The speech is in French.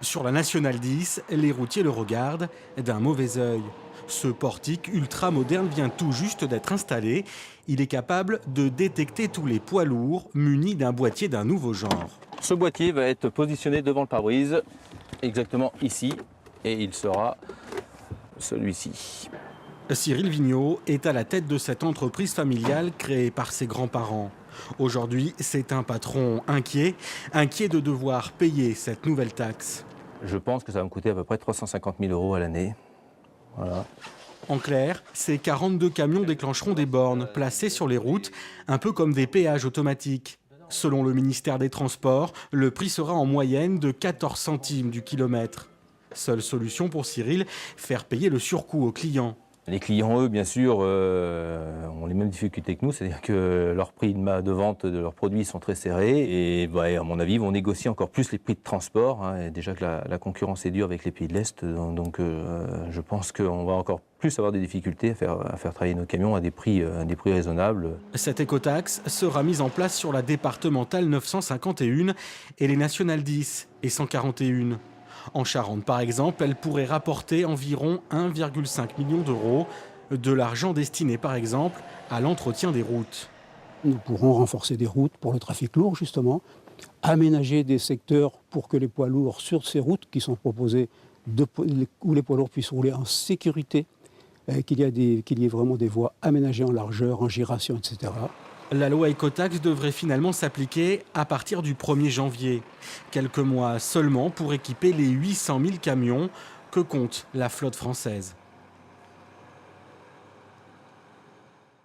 Sur la Nationale 10, les routiers le regardent d'un mauvais œil. Ce portique ultra moderne vient tout juste d'être installé. Il est capable de détecter tous les poids lourds munis d'un boîtier d'un nouveau genre. Ce boîtier va être positionné devant le pare-brise, exactement ici, et il sera celui-ci. Cyril Vigneault est à la tête de cette entreprise familiale créée par ses grands-parents. Aujourd'hui, c'est un patron inquiet de devoir payer cette nouvelle taxe. Je pense que ça va me coûter à peu près 350 000 € à l'année. Voilà. En clair, ces 42 camions déclencheront des bornes placées sur les routes, un peu comme des péages automatiques. Selon le ministère des Transports, le prix sera en moyenne de 14 centimes du kilomètre. Seule solution pour Cyril, faire payer le surcoût aux clients. Les clients, eux, bien sûr, ont les mêmes difficultés que nous, c'est-à-dire que leurs prix de vente de leurs produits sont très serrés et à mon avis, vont négocier encore plus les prix de transport. Et déjà que la concurrence est dure avec les pays de l'Est, donc je pense qu'on va encore plus avoir des difficultés à faire travailler nos camions à des prix raisonnables. Cette écotaxe sera mise en place sur la départementale 951 et les nationales 10 et 141. En Charente, par exemple, elle pourrait rapporter environ 1,5 million d'euros, de l'argent destiné, par exemple, à l'entretien des routes. Nous pourrons renforcer des routes pour le trafic lourd, justement, aménager des secteurs pour que les poids lourds sur ces routes qui sont proposées, où les poids lourds puissent rouler en sécurité, qu'il y ait vraiment des voies aménagées en largeur, en giration, etc. La loi écotaxe devrait finalement s'appliquer à partir du 1er janvier. Quelques mois seulement pour équiper les 800 000 camions que compte la flotte française.